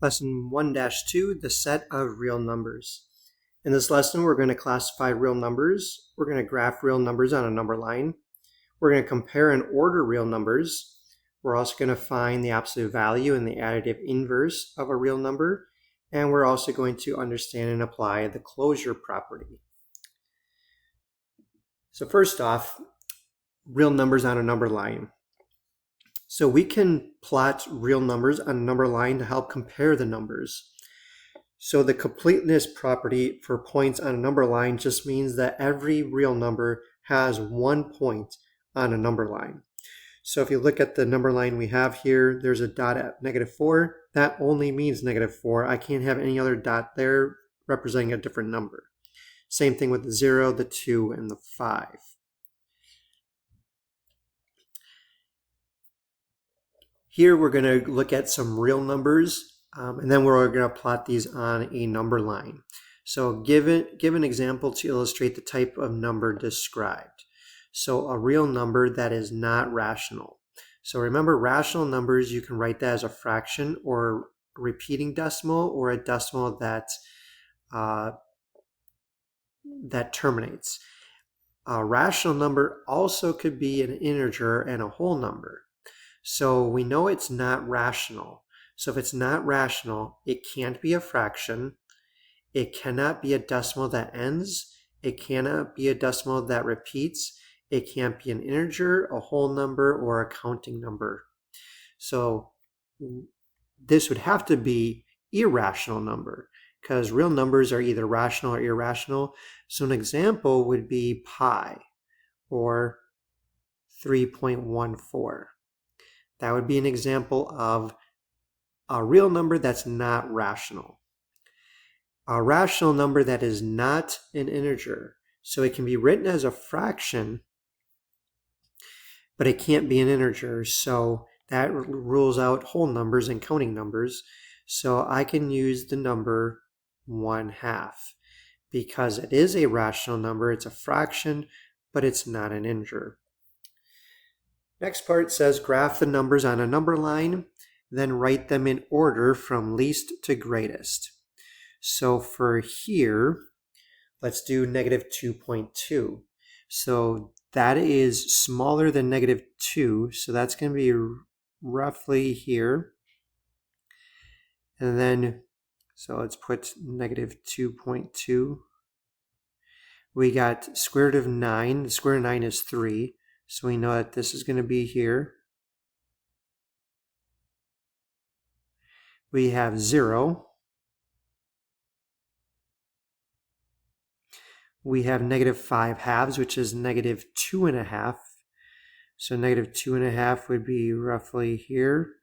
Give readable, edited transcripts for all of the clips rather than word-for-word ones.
Lesson 1-2, the set of real numbers. In this lesson, we're going to classify real numbers. We're going to graph real numbers on a number line. We're going to compare and order real numbers. We're also going to find the absolute value and the additive inverse of a real number. And we're also going to understand and apply the closure property. So first off, real numbers on a number line. So we can plot real numbers on a number line to help compare the numbers. So the completeness property for points on a number line just means that every real number has one point on a number line. So if you look at the number line we have here, there's a dot at -4. That only means -4. I can't have any other dot there representing a different number. Same thing with the 0, the 2, and the 5. Here we're going to look at some real numbers, and then we're going to plot these on a number line. So give an example to illustrate the type of number described. So a real number that is not rational. So remember, rational numbers, you can write that as a fraction or a repeating decimal or a decimal that terminates. A rational number also could be an integer and a whole number. So we know it's not rational. So if it's not rational, it can't be a fraction. It cannot be a decimal that ends. It cannot be a decimal that repeats. It can't be an integer, a whole number, or a counting number. So this would have to be irrational number because real numbers are either rational or irrational. So an example would be pi or 3.14. That would be an example of a real number that's not rational. A rational number that is not an integer. So it can be written as a fraction, but it can't be an integer. So that rules out whole numbers and counting numbers. So I can use the number 1/2 because it is a rational number. It's a fraction, but it's not an integer. Next part says graph the numbers on a number line, then write them in order from least to greatest. So for here, let's do -2.2. So that is smaller than -2, so that's going to be roughly here. And then, so let's put -2.2. We got square root of 9. The square root of 9 is 3. So we know that this is going to be here. We have 0. We have -5/2, which is -2.5. So -2.5 would be roughly here.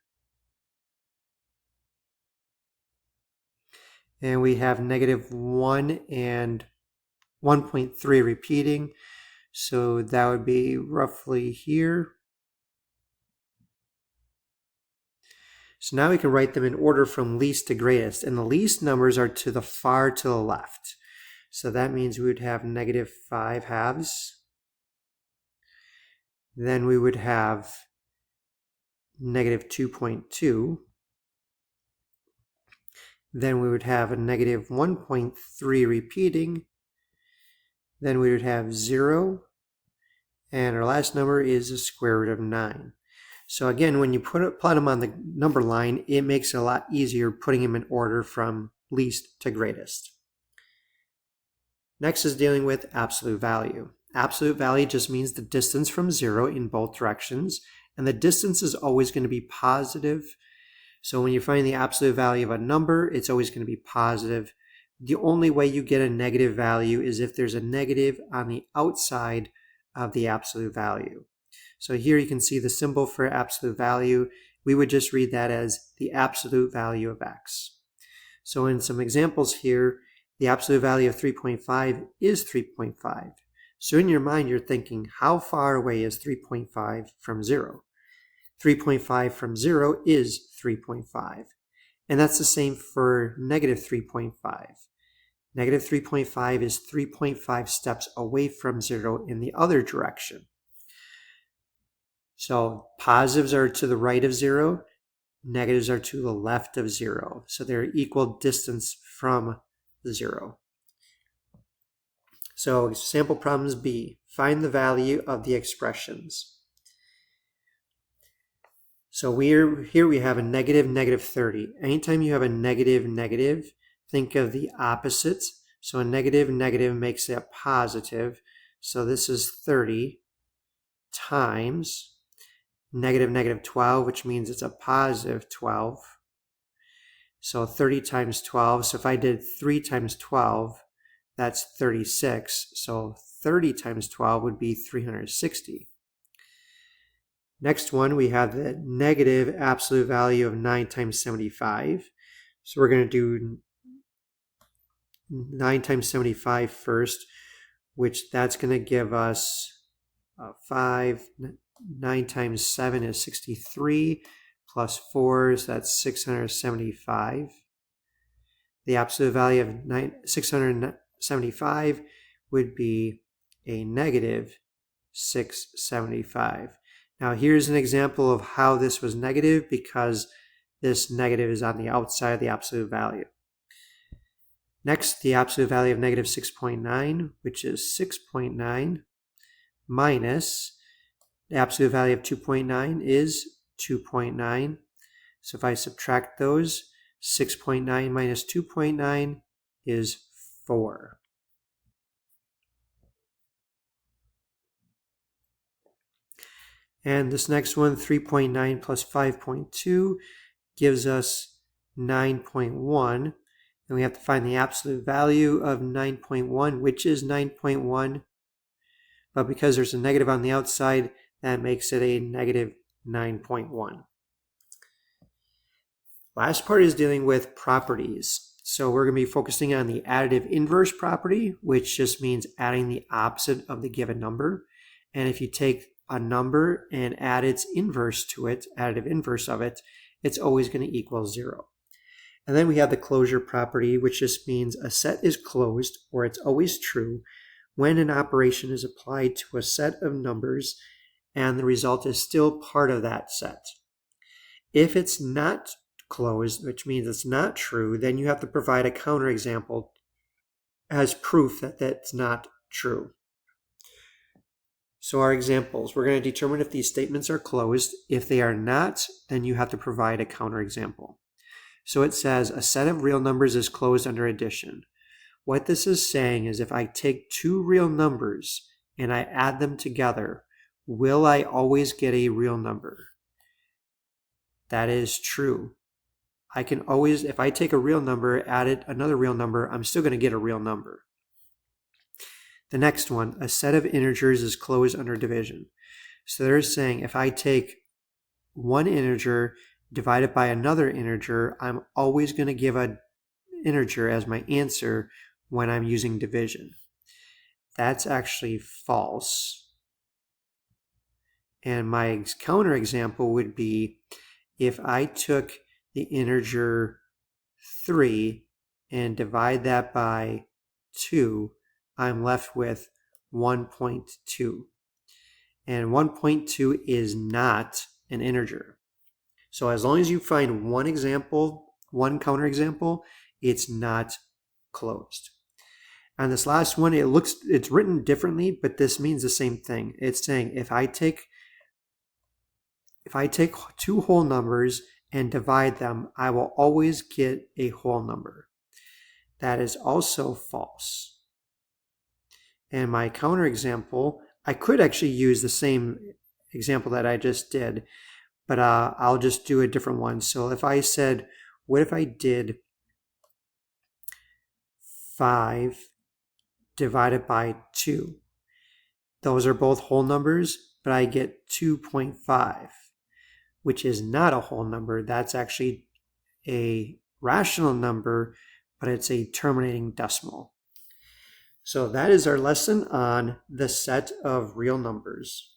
And we have -1 and 1.3 repeating. So that would be roughly here. So now we can write them in order from least to greatest. And the least numbers are to the far to the left. So that means we would have -5/2. Then we would have -2.2. Then we would have a -1.3 repeating. Then we would have 0. And our last number is the square root of 9. So again, when you plot them on the number line, it makes it a lot easier putting them in order from least to greatest. Next is dealing with absolute value. Absolute value just means the distance from 0 in both directions, and the distance is always going to be positive. So when you find the absolute value of a number, it's always going to be positive. The only way you get a negative value is if there's a negative on the outside of the absolute value. So here you can see the symbol for absolute value. We would just read that as the absolute value of x. So in some examples here, the absolute value of 3.5 is 3.5. So in your mind, you're thinking, how far away is 3.5 from 0? 3.5 from 0 is 3.5. And that's the same for -3.5. -3.5 is 3.5 steps away from 0 in the other direction. So positives are to the right of 0. negatives are to the left of 0. So they're equal distance from 0. So sample problems B. Find the value of the expressions. So here we have a negative, negative 30. Anytime you have a negative, negative, think of the opposite. So a negative, negative makes it a positive. So this is 30 times negative, negative 12, which means it's a positive 12. So 30 times 12. So if I did 3 times 12, that's 36. So 30 times 12 would be 360. Next one, we have the negative absolute value of 9 times 75. So we're going to do 9 times 75 first, which that's going to give us 5. 9 times 7 is 63, plus 4 is that's 675. The absolute value of 675 would be a negative 675. Now here's an example of how this was negative because this negative is on the outside of the absolute value. Next, the absolute value of negative 6.9, which is 6.9 minus the absolute value of 2.9 is 2.9. So if I subtract those, 6.9 minus 2.9 is 4. And this next one, 3.9 plus 5.2, gives us 9.1. And we have to find the absolute value of 9.1, which is 9.1. But because there's a negative on the outside, that makes it a negative 9.1. Last part is dealing with properties. So we're going to be focusing on the additive inverse property, which just means adding the opposite of the given number. And if you take a number and add its inverse to it, additive inverse of it, it's always going to equal 0. And then we have the closure property, which just means a set is closed, or it's always true, when an operation is applied to a set of numbers and the result is still part of that set. If it's not closed, which means it's not true, then you have to provide a counterexample as proof that that's not true. So our examples, we're going to determine if these statements are closed. If they are not, then you have to provide a counterexample. So it says a set of real numbers is closed under addition. What this is saying is if I take two real numbers and I add them together, will I always get a real number? That is true. I can always, if I take a real number, add it another real number, I'm still going to get a real number. The next one, a set of integers is closed under division. So they're saying if I take one integer, divide it by another integer, I'm always going to give an integer as my answer when I'm using division. That's actually false. And my counterexample would be if I took the integer 3 and divide that by 2, I'm left with 1.2. And 1.2 is not an integer. So as long as you find one example, one counterexample, it's not closed. On this last one, it's written differently, but this means the same thing. It's saying if I take two whole numbers and divide them, I will always get a whole number. That is also false. And my counterexample, I could actually use the same example that I just did, but I'll just do a different one. So if I said, what if I did 5 divided by 2? Those are both whole numbers, but I get 2.5, which is not a whole number. That's actually a rational number, but it's a terminating decimal. So that is our lesson on the set of real numbers.